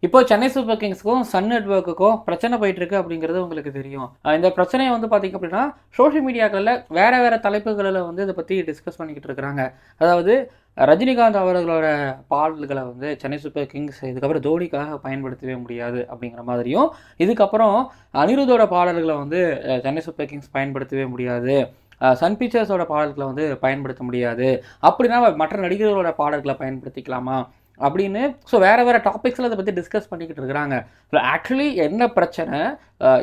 இப்போ Chennai super கிங்ஸ்க்கும் Sun நெட்வொர்க்குக்கும் பிரச்சனை போயிட்டு இருக்கு அப்படிங்கிறது உங்களுக்கு தெரியும். இந்த பிரச்சனையை வந்து பார்த்தீங்க அப்படின்னா சோஷியல் மீடியாக்களில் வேற வேற தலைப்புகளில் வந்து இதை பற்றி டிஸ்கஸ் பண்ணிக்கிட்டு இருக்கிறாங்க. அதாவது ரஜினிகாந்த் அவர்களோட பாடல்களை வந்து சென்னை சூப்பர் கிங்ஸ் இதுக்கப்புறம் தோனிக்காக பயன்படுத்தவே முடியாது அப்படிங்கிற மாதிரியும், இதுக்கப்புறம் அனிருத்தோட பாடல்களை வந்து சென்னை சூப்பர் கிங்ஸ் பயன்படுத்தவே முடியாது, சன் பிக்சர்ஸோட பாடல்களை வந்து பயன்படுத்த முடியாது, அப்படின்னா மற்ற நடிகர்களோட பாடல்களை பயன்படுத்திக்கலாமா அப்படின்னு. ஸோ வேறு வேறு டாபிக்ஸில் அதை பற்றி டிஸ்கஸ் பண்ணிக்கிட்டு இருக்கிறாங்க. ஆக்சுவலி என்ன பிரச்சனை,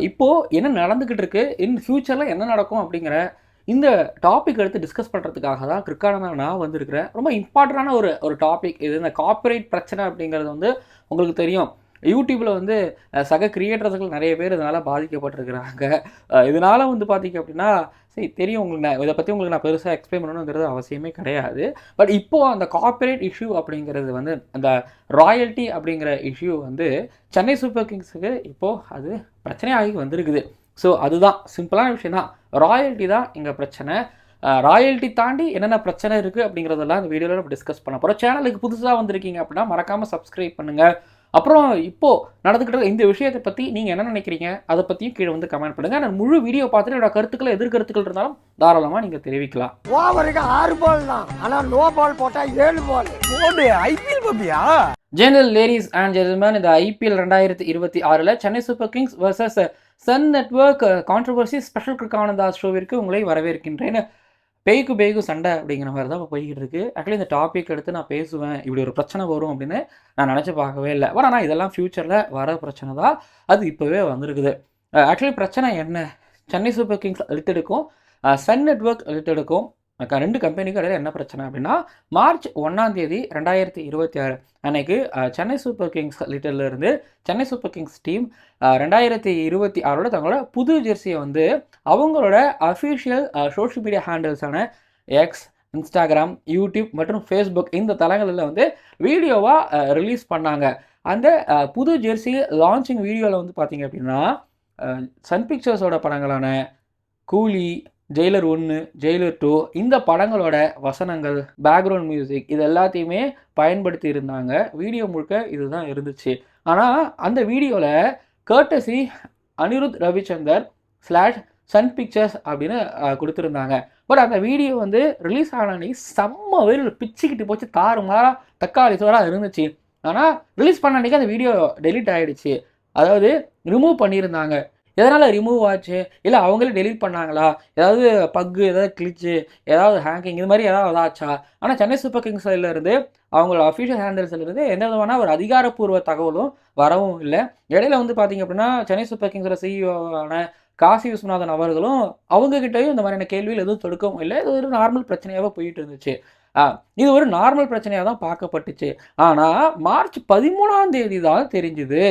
இப்போது என்ன நடந்துக்கிட்டு இருக்கு, இன் ஃப்யூச்சரில் என்ன நடக்கும் அப்படிங்கிற இந்த டாபிக் எடுத்து டிஸ்கஸ் பண்ணுறதுக்காக தான் கிரிக்கான நான் வந்திருக்கிறேன். ரொம்ப இம்பார்ட்டண்டான ஒரு டாபிக் இது. இந்த காப்பிரைட் பிரச்சனை அப்படிங்கிறது வந்து உங்களுக்கு தெரியும். யூடியூப்பில் வந்து சக கிரியேட்டர்ஸ்கள் நிறைய பேர் இதனால் பாதிக்கப்பட்டிருக்கிறாங்க. இதனால் வந்து பார்த்திங்க அப்படின்னா சரி தெரியும் உங்களுக்கு, நான் இதை பற்றி உங்களுக்கு நான் பெருசாக எக்ஸ்பிளைன் பண்ணணுங்கிறது அவசியமே கிடையாது. பட் இப்போது அந்த காப்பிரைட் இஷ்யூ அப்படிங்கிறது வந்து அந்த ராயல்ட்டி அப்படிங்கிற இஷ்யூ வந்து சென்னை சூப்பர் கிங்ஸுக்கு இப்போது அது பிரச்சனையாகி வந்திருக்குது. ஸோ அதுதான் சிம்பிளான விஷயம் தான், ராயல்ட்டி தான் இங்கே பிரச்சனை. ராயல்ட்டி தாண்டி என்னென்ன பிரச்சனை இருக்குது அப்படிங்கிறதெல்லாம் இந்த வீடியோவில் நம்ம டிஸ்கஸ் பண்ண போகிறோம். சேனலுக்கு புதுசாக வந்திருக்கீங்க அப்படின்னா மறக்காமல் சப்ஸ்கிரைப் பண்ணுங்கள். அப்புறம் இப்போது நடந்துக்கிட்ட இந்த விஷயத்தை பற்றி நீங்கள் என்ன நினைக்கிறீங்க அதை பற்றியும் கீழே வந்து கமெண்ட் பண்ணுங்கள். நான் முழு வீடியோ பார்த்துட்டு என்னோட கருத்துக்கள் எதிர்கருத்துக்கள் இருந்தாலும் தாராளமாக நீங்கள் தெரிவிக்கலாம். ஓவருக்கு 6 பால் தான், ஆனால் நோ பால் போட்டால் 7 பால். ஐபிஎல் பாப்பியா? ஜெனரல் லேடிஸ் அண்ட் ஜென்டில்மேன், இந்த IPL 2026 Chennai Super Kings versus Sun Network controversy special கிரிக்கானந்தா ஷோவிற்கு உங்களை வரவேற்கின்றேன். பேய்க்கு பேய்க்கு சண்டை அப்படிங்கிற மாதிரி தான் இப்போ போய்கிட்டு இருக்கு. ஆக்சுவலி இந்த டாபிக் எடுத்து நான் பேசுவேன், இப்படி ஒரு பிரச்சனை வரும் அப்படின்னு நான் நினச்சி பார்க்கவே இல்லை. பட் ஆனால் இதெல்லாம் ஃப்யூச்சரில் வர பிரச்சனை தான், அது இப்போவே வந்திருக்குது. ஆக்சுவலி பிரச்சனை என்ன, சென்னை சூப்பர் கிங்ஸ் லிமிடெடுக்கும் சன் நெட்வொர்க் லிமிடெடுக்கும் 2 கம்பெனிக்கு இடையில என்ன பிரச்சனை அப்படின்னா, மார்ச் 1 2026 அன்னைக்கு சென்னை சூப்பர் கிங்ஸ் லிமிடெட்லேருந்து சென்னை சூப்பர் கிங்ஸ் டீம் 2026 தங்களோட புது ஜெர்சியை வந்து அவங்களோட அஃபிஷியல் சோஷியல் மீடியா ஹேண்டில்ஸான எக்ஸ், இன்ஸ்டாகிராம், யூடியூப் மற்றும் ஃபேஸ்புக் இந்த தளங்களில் வந்து வீடியோவாக ரிலீஸ் பண்ணாங்க. அந்த புது ஜெர்சி லான்ச்சிங் வீடியோவில் வந்து பார்த்தீங்க அப்படின்னா சன் பிக்சர்ஸோட படங்களான கூலி, ஜெயிலர் 1, ஜெயிலர் 2 இந்த படங்களோட வசனங்கள், பேக்ரவுண்ட் மியூசிக் இது எல்லாத்தையுமே பயன்படுத்தி இருந்தாங்க. வீடியோ முழுக்க இதுதான் இருந்துச்சு. ஆனால் அந்த வீடியோவில் courtesy Anirudh Ravichander /Sun Pictures அப்படின்னு கொடுத்துருந்தாங்க. பட் அந்த வீடியோ வந்து ரிலீஸ் ஆனே செம்ம வெயில் பிச்சுக்கிட்டு போச்சு, தாறுமாறா தக்காளி சோறாக இருந்துச்சு. ஆனால் ரிலீஸ் பண்ண அன்றைக்கி அந்த வீடியோ டெலீட் ஆகிடுச்சு, அதாவது ரிமூவ் பண்ணியிருந்தாங்க. எதனால் ரிமூவ் ஆச்சு, இல்லை அவங்களே டெலீட் பண்ணாங்களா, ஏதாவது பக்கு, ஏதாவது கிளிச்சு, ஏதாவது ஹேங்கிங் இது மாதிரி ஏதாவது ஆச்சா? ஆனால் சென்னை சூப்பர் கிங்ஸ் சைட்லேருந்து அவங்களோட அஃபிஷியல் ஹேண்டில்ஸ்லேருந்து எந்த விதமான ஒரு அதிகாரப்பூர்வ தகவலும் வரவும் இல்லை. இடையில வந்து பார்த்திங்க அப்படின்னா சென்னை சூப்பர் கிங்ஸோட சிஇஓவான காசி விஸ்வநாதன் அவர்களும் அவங்ககிட்டையும் இந்த மாதிரியான கேள்வியில் எதுவும் தொடுக்கவும் இல்லை. இது ஒரு நார்மல் பிரச்சனையாக போயிட்டு இருந்துச்சு. இது ஒரு நார்மல் பிரச்சனையாக தான் பார்க்கப்பட்டுச்சு. ஆனால் மார்ச் 13 தான் தெரிஞ்சுது,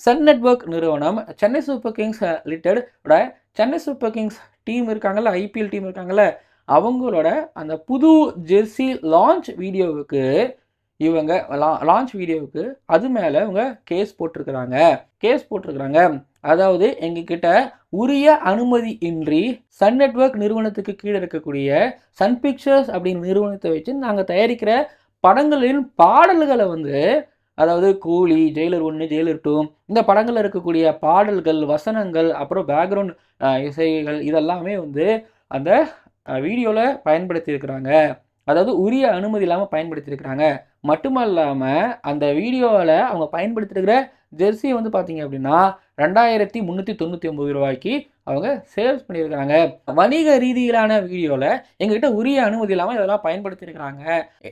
சன் நெட்வொர்க் நிறுவனம் சென்னை சூப்பர் கிங்ஸ் லிமிடெடோட சென்னை சூப்பர் கிங்ஸ் டீம் இருக்காங்கல்ல, ஐபிஎல் டீம் இருக்காங்கல்ல, அவங்களோட அந்த புது ஜெர்சி லான்ச் வீடியோவுக்கு அது மேலே இவங்க கேஸ் போட்டிருக்கிறாங்க. அதாவது எங்ககிட்ட உரிய அனுமதி இன்றி சன் நெட்வொர்க் நிறுவனத்துக்கு கீழே இருக்கக்கூடிய சன் பிக்சர்ஸ் அப்படின்னு நிறுவனத்தை வச்சு நாங்கள் தயாரிக்கிற படங்களின் பாடல்களை வந்து, அதாவது கூலி, ஜெயிலர் 1, ஜெயிலர் 2 இந்த படங்களில் இருக்கக்கூடிய பாடல்கள், வசனங்கள், அப்புறம் பேக்ரவுண்ட் இசைகள் இதெல்லாமே வந்து அந்த வீடியோவில் பயன்படுத்தியிருக்கிறாங்க. அதாவது உரிய அனுமதி இல்லாமல் பயன்படுத்தியிருக்கிறாங்க. மட்டுமல்லாமல் அந்த வீடியோவில் அவங்க பயன்படுத்தியிருக்கிற ஜெர்சியை வந்து பார்த்தீங்க அப்படின்னா 2399 ரூபாய்க்கு அவங்க சேல்ஸ் பண்ணியிருக்கிறாங்க. வணிக ரீதியிலான வீடியோவில் எங்ககிட்ட உரிய அனுமதி இல்லாமல் இதெல்லாம் பயன்படுத்தியிருக்கிறாங்க,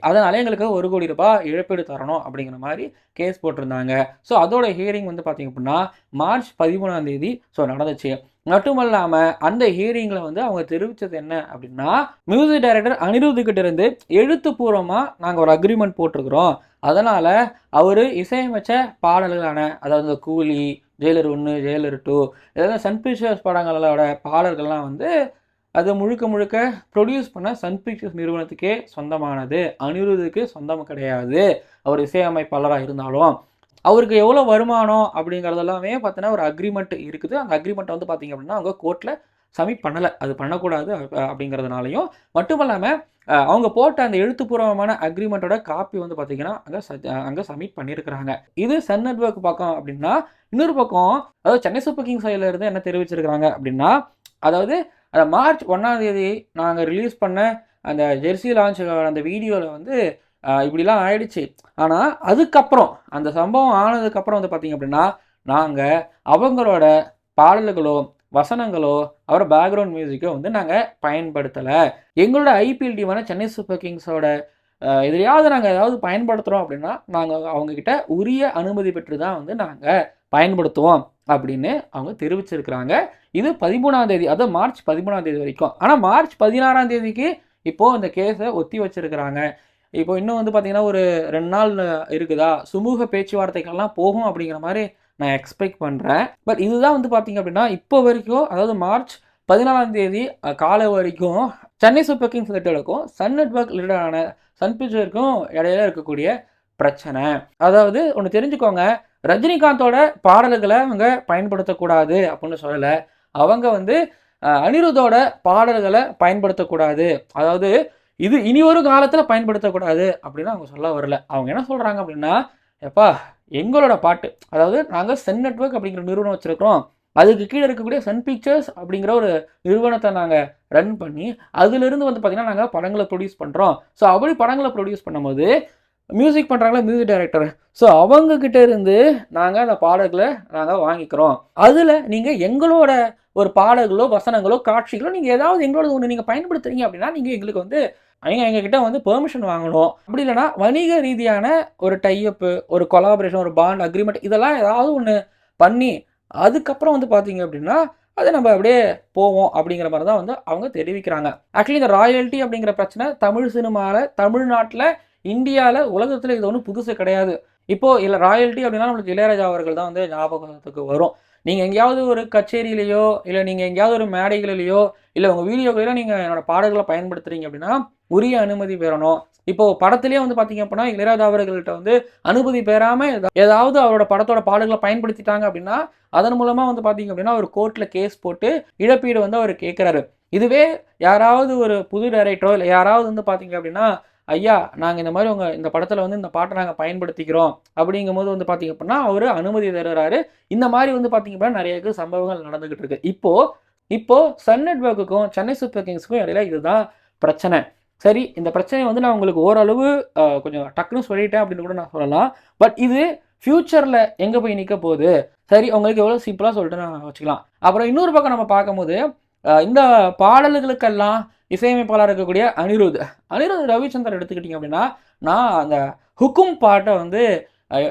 அதனால எங்களுக்கு 1 கோடி ரூபாய் இழப்பீடு தரணும் அப்படிங்கிற மாதிரி கேஸ் போட்டிருந்தாங்க. ஸோ அதோட ஹியரிங் வந்து பார்த்திங்க அப்படின்னா மார்ச் 13 ஸோ நடந்துச்சு. மட்டுமல்லாமல் அந்த ஹியரிங்கில் வந்து அவங்க தெரிவித்தது என்ன அப்படின்னா, மியூசிக் டைரக்டர் அனிருத்துக்கிட்ட இருந்து எழுத்துப்பூர்வமாக நாங்கள் ஒரு அக்ரிமெண்ட் போட்டிருக்கிறோம், அதனால் அவர் இசையமைச்ச பாடல்களான அதாவது கூலி, ஜெயிலர் 1, ஜெயிலர் 2 இதெல்லாம் சன் பிக்சர்ஸ் படங்களோட பாடல்கள்லாம் வந்து அது முழுக்க ப்ரொடியூஸ் பண்ண சன் பிக்சர்ஸ் நிறுவனத்துக்கே சொந்தமானது, அனிருத்துக்கு சொந்தம் கிடையாது. அவர் இசையமைப்பாளராக இருந்தாலும் அவருக்கு எவ்வளோ வருமானம் அப்படிங்கிறதெல்லாமே பார்த்தீங்கன்னா ஒரு அக்ரிமெண்ட் இருக்குது. அந்த அக்ரிமெண்ட்டை வந்து பார்த்திங்க அப்படின்னா அவங்க கோர்ட்டில் சப்மிட் பண்ணலை, அது பண்ணக்கூடாது அப்படிங்கிறதுனாலையும் மட்டும் இல்லாமல் அவங்க போட்ட அந்த எழுத்துப்பூர்வமான அக்ரிமெண்ட்டோட காப்பி வந்து பார்த்தீங்கன்னா அங்கே சப்மிட் பண்ணியிருக்கிறாங்க. இது சன் நெட்வொர்க் பக்கம் அப்படின்னா, இன்னொரு பக்கம் அதாவது சென்னை சூப்பர் கிங்ஸ் சைடில் இருந்து என்ன தெரிவிச்சிருக்கிறாங்க அப்படின்னா, அதாவது மார்ச் 1ஆம் தேதி நாங்கள் ரிலீஸ் பண்ண அந்த ஜெர்சி லான்ச் அந்த வீடியோவில் வந்து இப்படிலாம் ஆயிடுச்சு. ஆனால் அதுக்கப்புறம் அந்த சம்பவம் ஆனதுக்கப்புறம் வந்து பார்த்தீங்க அப்படின்னா, நாங்கள் அவங்களோட பாடல்களோ வசனங்களோ அப்புறம் பேக்ரவுண்ட் மியூசிக்கோ வந்து நாங்கள் பயன்படுத்தலை. எங்களோட ஐபிஎல் டீமான சென்னை சூப்பர் கிங்ஸோட எதிலையாவது நாங்கள் ஏதாவது பயன்படுத்துகிறோம் அப்படின்னா நாங்கள் அவங்கக்கிட்ட உரிய அனுமதி பெற்று தான் வந்து நாங்கள் பயன்படுத்துவோம் அப்படின்னு அவங்க தெரிவிச்சிருக்கிறாங்க. இது 13ஆம் தேதி, அதாவது மார்ச் 13ஆம் தேதி வரைக்கும். ஆனால் மார்ச் 16ஆம் தேதிக்கு இப்போது இந்த கேஸை ஒத்தி வச்சிருக்கிறாங்க. இப்போ இன்னும் வந்து பார்த்தீங்கன்னா ஒரு 2 நாள் இருக்குதா, சுமூக பேச்சுவார்த்தைகள்லாம் போகும் அப்படிங்கிற மாதிரி நான் எக்ஸ்பெக்ட் பண்ணுறேன். பட் இதுதான் வந்து பார்த்தீங்க அப்படின்னா இப்போ வரைக்கும், அதாவது மார்ச் 14ஆம் தேதி காலை வரைக்கும் சென்னை சூப்பர் கிங்ஸ் லிமிடெடுக்கும் சன் நெட்வொர்க் லிமிடெடான சன் பிக்சருக்கும் இடையில இருக்கக்கூடிய பிரச்சனை. அதாவது ஒன்று தெரிஞ்சுக்கோங்க, ரஜினிகாந்தோட பாடல்களை அவங்க பயன்படுத்தக்கூடாது அப்படின்னு சொல்லலை. அவங்க வந்து அனிருத்தோட பாடல்களை பயன்படுத்தக்கூடாது, அதாவது இது இனி ஒரு காலத்தில் பயன்படுத்தக்கூடாது அப்படின்னு அவங்க சொல்ல வரல. அவங்க என்ன சொல்கிறாங்க அப்படின்னா, எப்பா எங்களோட பாட்டு, அதாவது நாங்கள் சன் நெட்வொர்க் அப்படிங்கிற நிறுவனம் வச்சுருக்கிறோம், அதுக்கு கீழே இருக்கக்கூடிய சன் பிக்சர்ஸ் அப்படிங்கிற ஒரு நிறுவனத்தை நாங்கள் ரன் பண்ணி அதிலிருந்து வந்து பார்த்திங்கன்னா நாங்கள் படங்களை ப்ரொடியூஸ் பண்ணுறோம். ஸோ அப்படி படங்களை ப்ரொடியூஸ் பண்ணும்போது மியூசிக் பண்ணுறாங்களா மியூசிக் டைரக்டர், ஸோ அவங்கக்கிட்ட இருந்து நாங்கள் அந்த பாடல்களை நாங்கள் வாங்கிக்கிறோம். அதில் நீங்கள் எங்களோட ஒரு பாடல்களோ வசனங்களோ காட்சிகளோ நீங்கள் ஏதாவது எங்களோட ஒன்று நீங்கள் பயன்படுத்துறீங்க அப்படின்னா நீங்கள் எங்களுக்கு வந்து எங்ககிட்ட வந்து பெர்மிஷன் வாங்கணும். அப்படி இல்லைனா வணிக ரீதியான ஒரு டைஅப்பு, ஒரு கொலாபரேஷன், ஒரு பாண்ட் அக்ரிமெண்ட் இதெல்லாம் ஏதாவது ஒன்று பண்ணி அதுக்கப்புறம் வந்து பார்த்தீங்க அப்படின்னா அதை நம்ம அப்படியே போவோம் அப்படிங்கிற மாதிரி தான் வந்து அவங்க தெரிவிக்கிறாங்க. ஆக்சுவலி இந்த ராயல்ட்டி அப்படிங்கிற பிரச்சனை தமிழ் சினிமாவில், தமிழ்நாட்டில், இந்தியாவில், உலகத்தில் இது ஒன்றும் புதுசு கிடையாது. இப்போது இல்லை ராயல்ட்டி அப்படின்னா நம்மளுக்கு இளையராஜா அவர்கள் தான் வந்து ஞாபகத்துக்கு வரும். நீங்கள் எங்கேயாவது ஒரு கச்சேரியிலையோ இல்லை நீங்கள் எங்கேயாவது ஒரு மேடைகளிலையோ இல்லை உங்கள் வீடியோக்களிலோ நீங்கள் என்னோட பாடல்களை பயன்படுத்துகிறீங்க அப்படின்னா உரிய அனுமதி பெறணும். இப்போது படத்துலேயே வந்து பார்த்தீங்க அப்படின்னா இளையராஜா அவர்கள்ட்ட வந்து அனுமதி பெறாமல் ஏதாவது அவரோட படத்தோட பாடல்களை பயன்படுத்திட்டாங்க அப்படின்னா அதன் மூலமாக வந்து பார்த்தீங்க அப்படின்னா ஒரு கோர்ட்டில் கேஸ் போட்டு இழப்பீடு வந்து அவர் கேட்குறாரு. இதுவே யாராவது ஒரு புது டைரக்டரோ இல்லை யாராவது வந்து பார்த்தீங்க அப்படின்னா, ஐயா நாங்கள் இந்த மாதிரி உங்கள் இந்த படத்தில் வந்து இந்த பாட்டை நாங்கள் பயன்படுத்திக்கிறோம் அப்படிங்கும் போது வந்து பார்த்தீங்க அப்படின்னா அவர் அனுமதி தருகிறாரு. இந்த மாதிரி வந்து பார்த்தீங்க அப்படின்னா நிறைய சம்பவங்கள் நடந்துகிட்டு இருக்கு. இப்போ சன் நெட்வொர்க்குக்கும் சென்னை சூப்பர் கிங்ஸுக்கும் இடையில இதுதான் பிரச்சனை. சரி, இந்த பிரச்சனையை வந்து நான் உங்களுக்கு ஓரளவு கொஞ்சம் டக்குன்னு சொல்லிட்டேன் அப்படின்னு கூட நான் சொல்லலாம். பட் இது ஃப்யூச்சரில் எங்கே போய் நிற்க போகுது, சரி உங்களுக்கு எவ்வளோ சிம்பிளாக சொல்லிட்டு நான் வச்சுக்கலாம். அப்புறம் இன்னொரு பக்கம் நம்ம பார்க்கும்போது இந்த பாடல்களுக்கெல்லாம் இசையமைப்பாளர் இருக்கக்கூடிய அனிருத் ரவிச்சந்தர் எடுத்துக்கிட்டிங்க அப்படின்னா, நான் அந்த ஹுக்கும் பாட்டை வந்து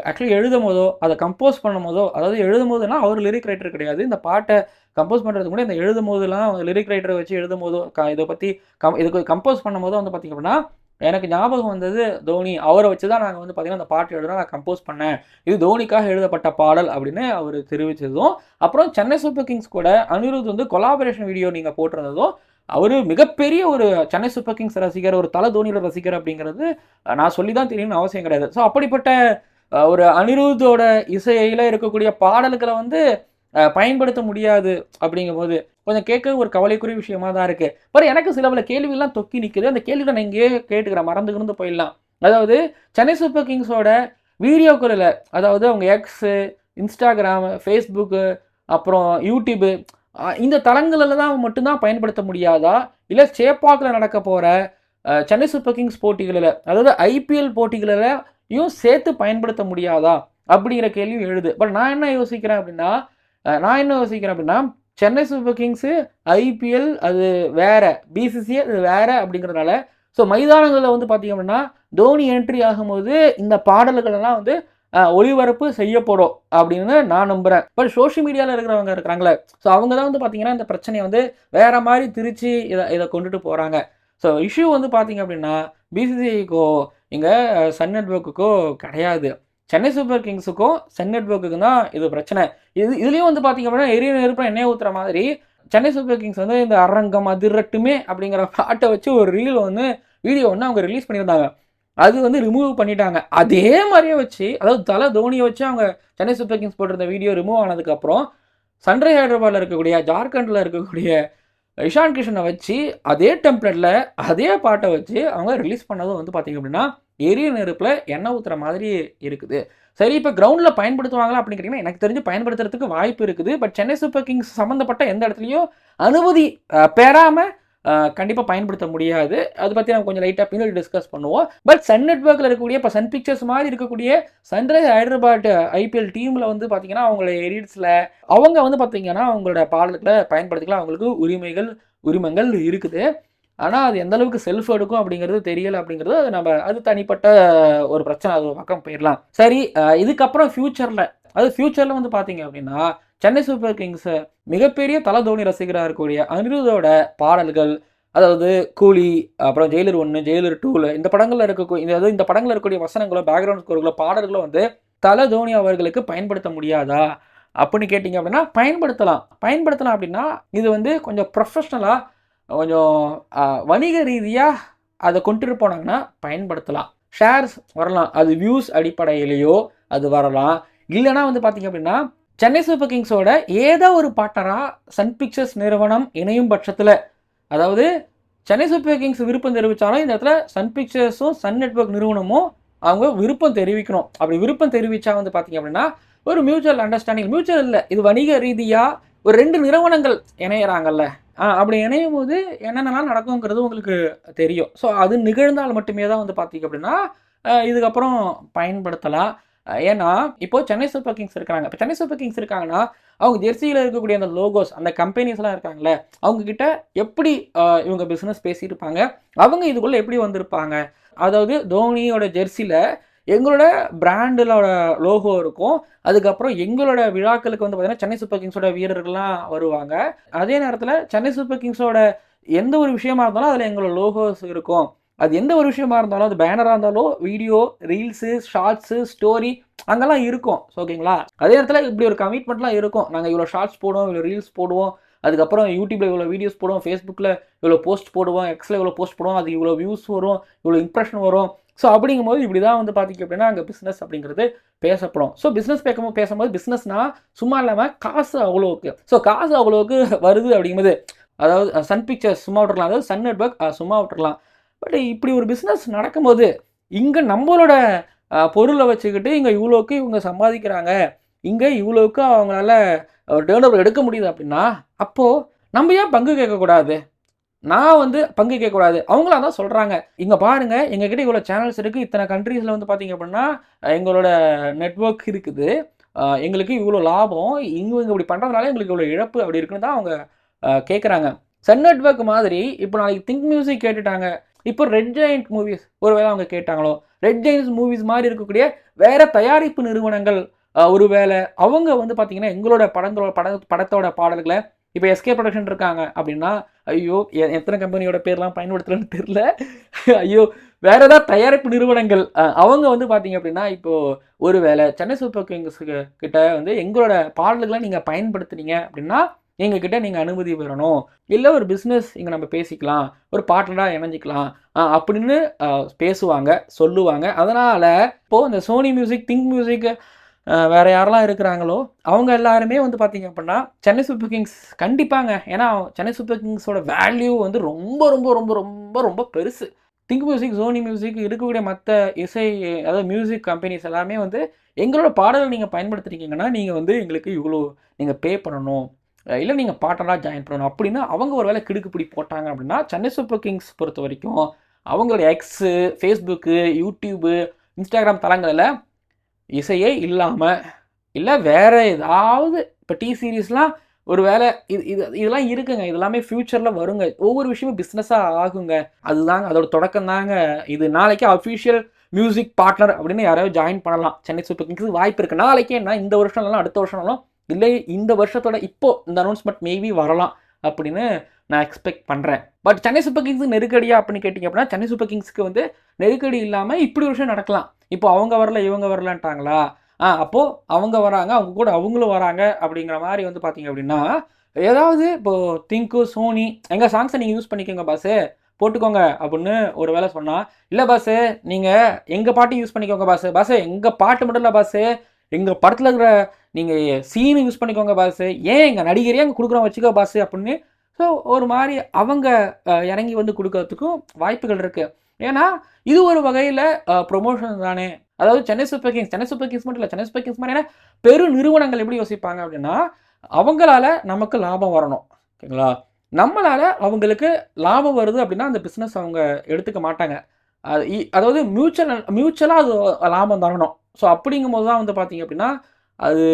ஆக்சுவலி எழுதும் போதோ அதை கம்போஸ் பண்ணும் போதோ, அதாவது எழுதும் போதுனா அவர் லிரிக் ரைட்டர் கிடையாது, இந்த பாட்டை கம்போஸ் பண்ணுறதுக்கு முன்னாடி இந்த எழுதும் போதெல்லாம் லிரிக் ரைட்டரை வச்சு எழுதும் போதோ இதை பற்றி இதுக்கு கம்போஸ் பண்ணும் போதோ வந்து பார்த்திங்க அப்படின்னா எனக்கு ஞாபகம் வந்தது தோனி, அவரை வச்சு தான் நாங்கள் வந்து பார்த்திங்கன்னா அந்த பாட்டு எழுதுனா நான் கம்போஸ் பண்ணேன், இது தோனிக்காக எழுதப்பட்ட பாடல் அப்படின்னு அவர் தெரிவித்ததும், அப்புறம் சென்னை சூப்பர் கிங்ஸ் கூட அனிருத் வந்து கொலாபரேஷன் வீடியோ நீங்கள் போட்டிருந்ததும், அவர் மிகப்பெரிய ஒரு சென்னை சூப்பர் கிங்ஸ் ரசிகர், ஒரு தல தோனியோட ரசிகர் அப்படிங்கிறது நான் சொல்லி தான் தெரியணும்னு அவசியம் கிடையாது. ஸோ அப்படிப்பட்ட ஒரு அனிருத்தோட இசையில் இருக்கக்கூடிய பாடல்களை வந்து பயன்படுத்த முடியாது அப்படிங்கும்போது கொஞ்சம் கேட்க ஒரு கவலைக்குரிய விஷயமா தான் இருக்குது. பட் எனக்கு சில பல கேள்விகள்லாம் தொக்கி நிற்குது. அந்த கேள்விகளை நான் இங்கேயே கேட்டுக்கிறேன், மறந்துக்கிருந்து போயிடலாம். அதாவது சென்னை சூப்பர் கிங்ஸோட வீடியோக்களில், அதாவது அவங்க எக்ஸு, இன்ஸ்டாகிராமு, ஃபேஸ்புக்கு, அப்புறம் யூடியூபு இந்த தளங்களில் தான் மட்டும்தான் பயன்படுத்த முடியாதா, இல்லை சேப்பாக்கில் நடக்க போகிற சென்னை சூப்பர் கிங்ஸ் போட்டிகளில், அதாவது ஐபிஎல் போட்டிகளிலையும் சேர்த்து பயன்படுத்த முடியாதா அப்படிங்கிற கேள்வி எழுது. பட் நான் என்ன யோசிக்கிறேன் அப்படின்னா சென்னை சூப்பர் கிங்ஸு ஐபிஎல் அது வேற, பிசிசிஐ அது வேற அப்படிங்கிறதுனால ஸோ மைதானங்களில் வந்து பார்த்திங்க அப்படின்னா தோனி என்ட்ரி ஆகும்போது இந்த பாடல்களெல்லாம் வந்து ஒளிபரப்பு செய்யப்படும் அப்படின்னு நான் நம்புகிறேன். பட் சோஷியல் மீடியாவில் இருக்கிறவங்க இருக்கிறாங்களே, ஸோ அவங்க தான் வந்து பார்த்திங்கன்னா இந்த பிரச்சனையை வந்து வேறு மாதிரி திரிச்சு இதை கொண்டுட்டு போகிறாங்க. ஸோ இஷ்யூ வந்து பார்த்திங்க அப்படின்னா பிசிசிஐக்கோ இங்கே சன் நெட்வொர்க்குக்கோ கிடையாது, சென்னை சூப்பர் கிங்ஸுக்கும் சன் நெட்வொர்க்குக்கும் தான் இது பிரச்சனை. இதுலேயும் வந்து பார்த்திங்க அப்படின்னா எரிய நெருப்பம் எண்ணெய் ஊற்றுற மாதிரி சென்னை சூப்பர் கிங்ஸ் வந்து இந்த அரங்கம் அதிரட்டுமே அப்படிங்கிற பாட்டை வச்சு ஒரு வீடியோ ஒன்று அவங்க ரிலீஸ் பண்ணியிருந்தாங்க. அது வந்து ரிமூவ் பண்ணிட்டாங்க. அதே மாதிரியே வச்சு, அதாவது தலை தோனியை வச்சு அவங்க சென்னை சூப்பர் கிங்ஸ் போட்டிருந்த வீடியோ ரிமூவ் ஆனதுக்கப்புறம் சன்ரைஸ் ஹைதராபாத்தில் இருக்கக்கூடிய, ஜார்க்கண்டில் இருக்கக்கூடிய இஷான் கிஷனை வச்சு அதே டெம்ப்ளேட்டில் அதே பாட்டை வச்சு அவங்க ரிலீஸ் பண்ணதும் வந்து பார்த்திங்க அப்படின்னா எரிய நெருப்பில் எண்ணெய் ஊற்றுற மாதிரி இருக்குது. சரி, இப்போ கிரவுண்டில் பயன்படுத்துவாங்களா அப்படின்னு கேட்டிங்கன்னா எனக்கு தெரிஞ்சு பயன்படுத்துறதுக்கு வாய்ப்பு இருக்குது. பட் சென்னை சூப்பர் கிங்ஸ் சம்மந்தப்பட்ட எந்த இடத்துலையும் அனுமதி பெறாமல் கண்டிப்பாக பயன்படுத்த முடியாது. அதை பற்றி நம்ம கொஞ்சம் லைட்டாக பின்னாடி டிஸ்கஸ் பண்ணுவோம். பட் சன் நெட்வொர்க்கில் இருக்கக்கூடிய இப்போ சன் பிக்சர்ஸ் மாதிரி இருக்கக்கூடிய சன்ரைஸ் ஹைதராபாத் ஐபிஎல் டீமில் வந்து பார்த்தீங்கன்னா அவங்களோட எடிட்ஸில் அவங்க வந்து பார்த்தீங்கன்னா அவங்களோட பாடல்களை பயன்படுத்திக்கலாம். அவங்களுக்கு உரிமங்கள் இருக்குது. ஆனால் அது எந்த அளவுக்கு செல்ஃப் எடுக்கும் அப்படிங்கிறது தெரியலை. அப்படிங்கிறது அது தனிப்பட்ட ஒரு பிரச்சனை, அது பக்கம் போயிடலாம். சரி, இதுக்கப்புறம் ஃபியூச்சரில் வந்து பார்த்தீங்க அப்படின்னா சென்னை சூப்பர் கிங்ஸ் மிகப்பெரிய தல தோனி ரசிகராக இருக்கக்கூடிய அனிருத்தோட பாடல்கள், அதாவது கூலி, அப்புறம் ஜெயிலர் 1, ஜெயிலர் 2 இந்த படங்களில் இந்த படங்களில் இருக்கக்கூடிய வசனங்களோ பேக்ரவுண்ட் ஸ்கோர்களோ பாடல்களோ வந்து தல தோனி அவர்களுக்கு பயன்படுத்த முடியாதா அப்படின்னு கேட்டிங்க அப்படின்னா பயன்படுத்தலாம். அப்படின்னா இது வந்து கொஞ்சம் ப்ரொஃபஷ்னலாக கொஞ்சம் வணிக ரீதியாக அதை கொண்டு போனாங்கன்னா பயன்படுத்தலாம். ஷேர்ஸ் வரலாம், அது வியூஸ் அடிப்படையிலேயோ அது வரலாம். இல்லைனா வந்து பார்த்தீங்க அப்படின்னா சென்னை சூப்பர் கிங்ஸோட ஏதோ ஒரு பார்ட்னராக சன் பிக்சர்ஸ் நிறுவனம் இணையும் பட்சத்தில், அதாவது சென்னை சூப்பர் கிங்ஸ் விருப்பம் தெரிவித்தாலும் இந்த இடத்துல சன் பிக்சர்ஸும் சன் நெட்வொர்க் நிறுவனமும் அவங்க விருப்பம் தெரிவிக்கணும். அப்படி விருப்பம் தெரிவித்தா வந்து பார்த்தீங்க அப்படின்னா ஒரு மியூச்சுவல் அண்டர்ஸ்டாண்டிங், மியூச்சுவல் இல்லை, இது வணிக ரீதியாக ஒரு 2 நிறுவனங்கள் இணையிறாங்கல்ல, அப்படி இணையும் போது என்னென்னலாம் நடக்குங்கிறது உங்களுக்கு தெரியும். ஸோ அது நிகழ்ந்தால் மட்டுமே தான் வந்து பார்த்தீங்க அப்படின்னா இதுக்கப்புறம் பயன்படுத்தலாம். ஏன்னா இப்போ சென்னை சூப்பர் கிங்ஸ் இருக்காங்க. இப்போ சென்னை சூப்பர் கிங்ஸ் இருக்காங்கன்னா அவங்க ஜெர்சியில் இருக்கக்கூடிய அந்த லோகோஸ், அந்த கம்பெனிஸ்லாம் இருக்காங்களே, அவங்கக்கிட்ட எப்படி இவங்க பிஸ்னஸ் பேசியிருப்பாங்க, அவங்க இதுக்குள்ளே எப்படி வந்திருப்பாங்க. அதாவது தோனியோட ஜெர்சியில் எங்களோட பிராண்டோட லோகோ இருக்கும். அதுக்கப்புறம் எங்களோட விழாக்களுக்கு வந்து பார்த்தீங்கன்னா சென்னை சூப்பர் கிங்ஸோட வீரர்கள்லாம் வருவாங்க. அதே நேரத்தில் சென்னை சூப்பர் கிங்ஸோட எந்த ஒரு விஷயமா இருந்தாலும் அதில் எங்களோட லோகோஸ் இருக்கும். அது எந்த ஒரு விஷயமா இருந்தாலும், அது பேனராக இருந்தாலும், வீடியோ, ரீல்ஸு, ஷார்ட்ஸு, ஸ்டோரி அங்கெல்லாம் இருக்கும். ஓகேங்களா? அதே நேரத்தில் இப்படி ஒரு கமிட்மெண்ட்லாம் இருக்கும். நாங்கள் இவ்வளோ ஷார்ட்ஸ் போடுவோம், இவ்வளோ ரீல்ஸ் போடுவோம், அதுக்கப்புறம் யூடியூப்பில் இவ்வளோ வீடியோஸ் போடுவோம், ஃபேஸ்புக்கில் இவ்வளோ போஸ்ட் போடுவோம், எக்ஸில் இவ்வளோ போஸ்ட் போடுவோம், அது இவ்வளோ வியூஸ் வரும், இவ்வளோ இம்ப்ரெஷன் வரும். ஸோ அப்படிங்கும்போது இப்படி தான் வந்து பார்த்திங்க அப்படின்னா அங்கே பிஸ்னஸ் அப்படிங்கிறது பேசப்படும். ஸோ பிஸ்னஸ் பேசும்போது பிஸ்னஸ்னால் சும்மா இல்லாமல் காசு அவ்வளோவுக்கு, காசு அவ்வளோவுக்கு வருது அப்படிங்கும்போது, அதாவது சன் பிக்சர்ஸ் சும்மா விட்டுறலாம், அதாவது சன் நெட்வொர்க் சும்மா விட்டுறலாம். பட் இப்படி ஒரு பிஸ்னஸ் நடக்கும்போது இங்கே நம்மளோட பொருளை வச்சுக்கிட்டு இங்கே இவ்வளோக்கு இவங்க சம்பாதிக்கிறாங்க, இங்கே இவ்வளோக்கு அவங்களால ஒரு டேர்ன் ஓவர் எடுக்க முடியுது அப்படின்னா அப்போது நம்ம ஏன் பங்கு கேட்கக்கூடாது? நான் வந்து பங்கு கேட்கக்கூடாது. அவங்களும் அதான் சொல்கிறாங்க, இங்கே பாருங்கள் எங்ககிட்ட இவ்வளோ சேனல்ஸ் இருக்குது, இத்தனை கண்ட்ரீஸில் வந்து பார்த்திங்க அப்படின்னா எங்களோட நெட்வொர்க் இருக்குது, எங்களுக்கு இவ்வளோ லாபம், இங்கே இப்படி பண்ணுறதுனால எங்களுக்கு இவ்வளோ இழப்பு அப்படி இருக்குன்னு தான் அவங்க கேட்குறாங்க. சன் நெட்வொர்க் மாதிரி இப்போ நாளைக்கு திங்க் மியூசிக் கேட்டுட்டாங்க, இப்போ ரெட் ஜெயண்ட் மூவிஸ் ஒருவேளை அவங்க கேட்டாங்களோ, ரெட் ஜெயண்ட்ஸ் மூவிஸ் மாதிரி இருக்கக்கூடிய வேறு தயாரிப்பு நிறுவனங்கள் ஒருவேளை அவங்க வந்து பார்த்திங்கன்னா எங்களோட படத்தோட பாடல்களை இப்போ எஸ்கே ப்ரொடக்ஷன் இருக்காங்க அப்படின்னா, ஐயோ எத்தனை கம்பெனியோட பேர்லாம் பயன்படுத்துகிறேன்னு தெரில, ஐயோ வேறு ஏதாவது தயாரிப்பு நிறுவனங்கள் அவங்க வந்து பார்த்திங்க அப்படின்னா இப்போது ஒருவேளை சென்னை சூப்பர் கிங்ஸ் கிட்ட வந்து எங்களோட பாடல்களை நீங்கள் பயன்படுத்துனீங்க அப்படின்னா எங்ககிட்ட நீங்கள் அனுமதி பெறணும், இல்லை ஒரு பிஸ்னஸ் இங்கே நம்ம பேசிக்கலாம், ஒரு பார்ட்னராக இணைஞ்சிக்கலாம் அப்படின்னு பேசுவாங்க, சொல்லுவாங்க. அதனால் இப்போது இந்த சோனி மியூசிக், திங்க் மியூசிக், வேறு யாரெல்லாம் இருக்கிறாங்களோ அவங்க எல்லாருமே வந்து பார்த்திங்க அப்படின்னா சென்னை சூப்பர் கிங்ஸ் கண்டிப்பாங்க. ஏன்னா சென்னை சூப்பர் கிங்ஸோட வேல்யூ வந்து ரொம்ப ரொம்ப ரொம்ப ரொம்ப ரொம்ப பெருசு. திங்க் மியூசிக், சோனி மியூசிக் இருக்கக்கூடிய மற்ற அதாவது மியூசிக் கம்பெனிஸ் எல்லாமே வந்து எங்களோட பாடலை நீங்கள் பயன்படுத்துறீங்கன்னா நீங்கள் வந்து எங்களுக்கு இவ்வளோ நீங்கள் பே பண்ணணும், இல்லை நீங்கள் பார்ட்னராக ஜாயின் பண்ணணும் அப்படின்னு அவங்க ஒரு வேளை கிடுக்குப்பிடி போட்டாங்க அப்படின்னா சென்னை சூப்பர் கிங்ஸ் பொறுத்த வரைக்கும் அவங்களோட எக்ஸு, ஃபேஸ்புக்கு, யூடியூபு, இன்ஸ்டாகிராம் தளங்களில் இசையே இல்லாமல் இல்லை வேறு ஏதாவது இப்போ சீரீஸ்லாம் ஒரு வேளை இதெல்லாம் இருக்குங்க, இதெல்லாமே ஃப்யூச்சரில் வருங்க, ஒவ்வொரு விஷயமும் பிஸ்னஸாக ஆகுங்க. அதுதாங்க அதோட தொடக்கம் தாங்க இது. நாளைக்கு அஃபிஷியல் மியூசிக் பார்ட்னர் அப்படின்னு யாராவது ஜாயின் பண்ணலாம் சென்னை சூப்பர் கிங்ஸுக்கு வாய்ப்பு இருக்குது. நாளைக்கே என்ன இந்த வருஷம்லாம் அடுத்த வருஷம்லாம் இல்லை இந்த வருஷத்தோட இப்போது இந்த அனௌன்ஸ்மெண்ட் மேபி வரலாம் அப்படின்னு நான் எக்ஸ்பெக்ட் பண்ணுறேன். பட் சென்னை சூப்பர் கிங்ஸுக்கு நெருக்கடியா அப்படின்னு கேட்டிங்க அப்படின்னா சென்னை சூப்பர் கிங்ஸுக்கு வந்து நெருக்கடி இல்லாமல் இப்படி ஒரு விஷயம் நடக்கலாம். இப்போ அவங்க வரல இவங்க வரலான்ட்டாங்களா, அப்போது அவங்க வராங்க, அவங்க கூட அவங்களும் வராங்க அப்படிங்கிற மாதிரி வந்து பார்த்தீங்க அப்படின்னா ஏதாவது இப்போது திங்கு, சோனி எங்கள் சாங்ஸை நீங்கள் யூஸ் பண்ணிக்கோங்க பாஸு, போட்டுக்கோங்க அப்படின்னு ஒரு வேலை சொன்னால், இல்லை பாஸு நீங்கள் எங்கள் பாட்டு யூஸ் பண்ணிக்கோங்க பாஸு எங்கள் பாட்டு மட்டும் இல்லை பாஸு, எங்கள் படத்தில் இருக்கிற நீங்கள் சீனு யூஸ் பண்ணிக்கோங்க பாஸு, ஏன் எங்கள் நடிகரையே அங்கே கொடுக்குறோம் வச்சுக்கோ பாஸு அப்படின்னு ஸோ ஒரு மாதிரி அவங்க இறங்கி வந்து கொடுக்கறதுக்கும் வாய்ப்புகள் இருக்குது. ஏன்னா இது ஒரு வகையில் ப்ரொமோஷன் தானே. அதாவது சென்னை சூப்பர் கிங்ஸ் மட்டும் இல்லை, சென்னை சூப்பர் கிங்ஸ் மாதிரியான பெரு நிறுவனங்கள் எப்படி யோசிப்பாங்க அப்படின்னா, அவங்களால நமக்கு லாபம் வரணும், ஓகேங்களா? நம்மளால அவங்களுக்கு லாபம் வருது அப்படின்னா அந்த பிஸ்னஸ் அவங்க எடுத்துக்க மாட்டாங்க. அதாவது மியூச்சுவலாக அது லாபம் தரணும். ஸோ அப்படிங்கும்போது தான் வந்து பார்த்தீங்க அப்படின்னா அது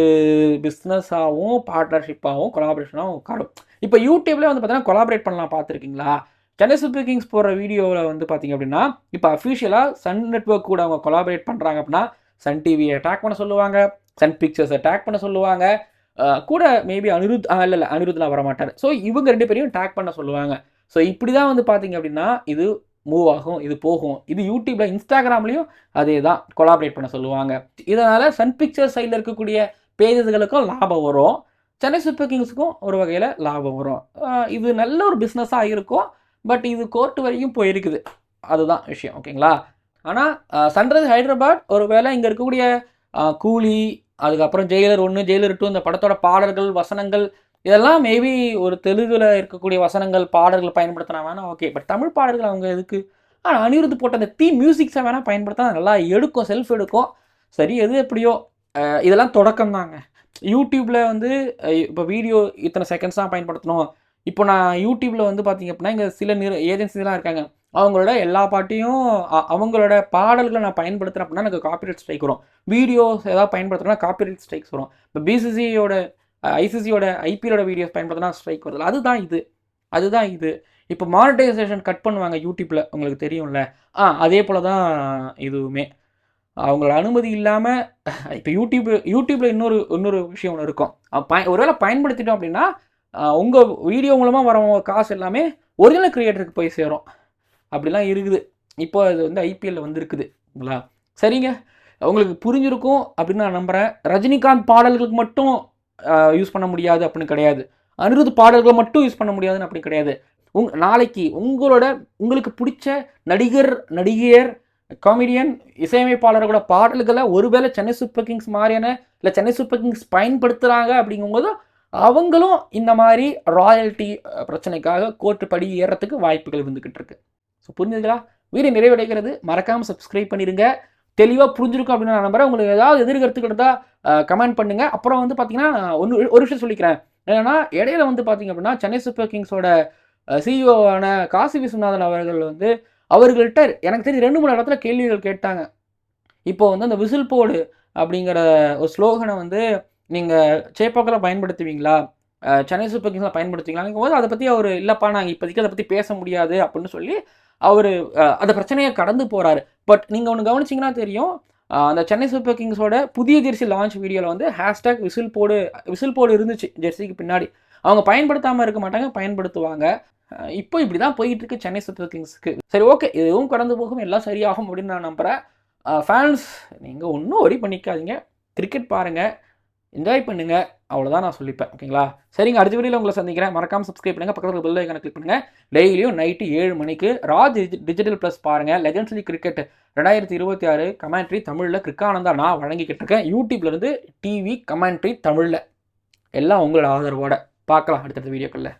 பிஸ்னஸாகவும் பார்ட்னர்ஷிப்பாகவும் கொலாபரேஷனாகவும் உட்காரும். இப்போ யூடியூப்லேயே வந்து பார்த்தீங்கன்னா கொலாபரேட் பண்ணலாம், பார்த்துருக்கீங்களா? சென்னை சூப்பர் கிங்ஸ் போடுற வீடியோவில் வந்து பார்த்தீங்க அப்படின்னா இப்போ அஃபிஷியலாக சன் நெட்வொர்க் கூட அவங்க கொலாபரேட் பண்ணுறாங்க அப்படின்னா சன் டிவியை டேக் பண்ண சொல்லுவாங்க, சன் பிக்சர்ஸை டேக் பண்ண சொல்லுவாங்க, கூட மேபி இல்லை அனிருத்லாம் வரமாட்டார். ஸோ இவங்க 2 பேரையும் டேக் பண்ண சொல்லுவாங்க. ஸோ இப்படி தான் வந்து பார்த்தீங்க அப்படின்னா இது மூவ் ஆகும், இது போகும். இது யூடியூப்ல, இன்ஸ்டாகிராம்லையும் அதே தான் கொலாபரேட் பண்ண சொல்லுவாங்க. இதனால் சன் பிக்சர்ஸ் சைடில் இருக்கக்கூடிய பேஜஸ்களுக்கும் லாபம் வரும், சென்னை சூப்பர் கிங்ஸுக்கும் ஒரு வகையில் லாபம் வரும். இது நல்ல ஒரு பிஸ்னஸாக இருக்கும். பட் இது கோர்ட் வரைக்கும் போயிருக்குது, அதுதான் விஷயம், ஓகேங்களா? ஆனால் சன்ரைஸ் ஹைதராபாத் ஒரு வேளை இங்கே இருக்கக்கூடிய கூலி, அதுக்கப்புறம் ஜெயிலர் 1, ஜெயிலர் 2 இந்த படத்தோட பாடல்கள், வசனங்கள் இதெல்லாம் மேபி ஒரு தெலுங்குல இருக்கக்கூடிய வசனங்கள், பாடல்கள் பயன்படுத்தினா வேணா ஓகே. பட் தமிழ் பாடல்கள் அவங்க எதுக்கு? ஆனால் அனிருத் போட்ட அந்த தீம் மியூசிக்ஸை வேணால் பயன்படுத்தினா நல்லா எடுக்கும், செல்ஃப் எடுக்கும். சரி, எது எப்படியோ இதெல்லாம் தொடக்கம் தாங்க. யூடியூப்பில் வந்து இப்போ வீடியோ இத்தனை செகண்ட்ஸ் தான் பயன்படுத்தணும். இப்போ நான் யூடியூப்பில் வந்து பார்த்தீங்க அப்படின்னா இங்கே சில ஏஜென்சிலாம் இருக்காங்க, அவங்களோட எல்லா பாட்டையும் அவங்களோட பாடல்களை நான் பயன்படுத்துகிறேன் அப்படின்னா எனக்கு காப்பிரைட் ஸ்ட்ரைக் வரும். வீடியோஸ் ஏதாவது பயன்படுத்துகிறேன்னா காப்பிரைட் ஸ்ட்ரைக்ஸ் வரும். இப்போ பிசிசியோட ஐசிசியோட ஐபிஎலோட வீடியோஸ் பயன்படுத்தினா ஸ்ட்ரைக் வருது. அதுதான் இது. இப்போ மானிட்டைசேஷன் கட் பண்ணுவாங்க யூடியூப்பில், உங்களுக்கு தெரியும்ல. அதே போல் தான் இதுவுமே. அவங்களோட அனுமதி இல்லாமல் இப்போ யூடியூப்பில் இன்னொரு விஷயம் ஒன்று இருக்கும். ஒருவேளை பயன்படுத்திட்டோம் அப்படின்னா உங்கள் வீடியோ மூலமாக வரவங்க காசு எல்லாமே ஒரிஜினல் கிரியேட்டருக்கு போய் சேரும். அப்படிலாம் இருக்குது. இப்போ அது வந்து ஐபிஎல்லில் வந்துருக்குதுங்களா? சரிங்க, உங்களுக்கு புரிஞ்சிருக்கும் அப்படின்னு நான் நம்புகிறேன். ரஜினிகாந்த் பாடல்களுக்கு மட்டும் யூஸ் பண்ண முடியாது அப்படின்னு கிடையாது, அனிருத் பாடல்களை மட்டும் யூஸ் பண்ண முடியாதுன்னு அப்படி கிடையாது. நாளைக்கு உங்களுக்கு பிடிச்ச நடிகையர், காமெடியன், இசையமைப்பாளர்களோட பாடல்களை ஒருவேளை சென்னை சூப்பர் கிங்ஸ் மாதிரியான இல்லை சென்னை சூப்பர் கிங்ஸ் பயன்படுத்துகிறாங்க அப்படிங்கும்போது அவங்களும் இந்த மாதிரி ராயல்ட்டி பிரச்சனைக்காக கோர்ட்டு படி ஏறத்துக்கு வாய்ப்புகள் வந்துக்கிட்டு இருக்கு. ஸோ புரிஞ்சுதுங்களா? வீடியோ நிறைவடைகிறது. மறக்காமல் சப்ஸ்கிரைப் பண்ணிடுங்க. தெளிவாக புரிஞ்சிருக்கும் அப்படின்னு நான் நம்புறேன். உங்களுக்கு ஏதாவது எதிர்கருத்துக்கள் இருந்தால் கமெண்ட் பண்ணுங்கள். அப்புறம் வந்து பார்த்தீங்கன்னா ஒரு விஷயம் சொல்லிக்கிறேன். ஏன்னா இடையில வந்து பார்த்தீங்க அப்படின்னா சென்னை சூப்பர் கிங்ஸோட சிஇஓவான காசி விஸ்வநாதன் அவர்கள் வந்து அவர்கள்ட்ட எனக்கு தெரிஞ்சு 2-3 இடத்துல கேள்விகள் கேட்டாங்க. இப்போ வந்து அந்த விசில் போடு அப்படிங்கிற ஒரு ஸ்லோகனை வந்து நீங்கள் சேப்பாக்கில் பயன்படுத்துவீங்களா, சென்னை சூப்பர் கிங்ஸில் பயன்படுத்துவீங்களாங்கும் போது அதை பற்றி அவர் இல்லைப்பா நாங்கள் இப்போதைக்கு அதை பற்றி பேச முடியாது அப்படின்னு சொல்லி அவர் அந்த பிரச்சனையை கடந்து போகிறாரு. பட் நீங்கள் ஒன்று கவனிச்சிங்கன்னா தெரியும், அந்த சென்னை சூப்பர் கிங்ஸோட புதிய ஜெர்சி லான்ச் வீடியோவில் வந்து ஹேஷ்டேக் விசில் போடு இருந்துச்சு ஜெர்சிக்கு பின்னாடி. அவங்க பயன்படுத்தாமல் இருக்க மாட்டாங்க, பயன்படுத்துவாங்க. இப்போ இப்படி தான் போயிட்டு இருக்கு சென்னை சூப்பர் கிங்ஸுக்கு. சரி, ஓகே, இதுவும் கடந்து போகும், எல்லாம் சரியாகும் அப்படின்னு நான் நம்புகிறேன். ஃபேன்ஸ் நீங்கள் ஒன்றும் ஒரி பண்ணிக்காதீங்க, கிரிக்கெட் பாருங்கள், என்ஜாய் பண்ணுங்க, அவ்வளோதான் நான் சொல்லிப்பேன், ஓகேங்களா? சரிங்க, அடுத்த வீடியோவில் உங்களை சந்திக்கிறேன். மறக்காமல் சப்ஸ்கிரைப் பண்ணுங்கள், பக்கத்தில் பெல் ஐக்கானை கிளிக் பண்ணுங்கள். டெய்லியும் நைட்டு 7 மணிக்கு ராஜ் டிஜிட்டல் ப்ளஸ் பாருங்கள். லெஜண்ட்ஸ் லீக் கிரிக்கெட் 2026 கமெண்ட்ரி தமிழில் கிரிக்கானந்தா நான் வழங்கிக்கிட்டு இருக்கேன். யூடியூப்லேருந்து டிவி கமெண்ட்ரி தமிழில் எல்லாம் உங்களோட ஆதரவோட பார்க்கலாம் அடுத்தடுத்த வீடியோக்களில்.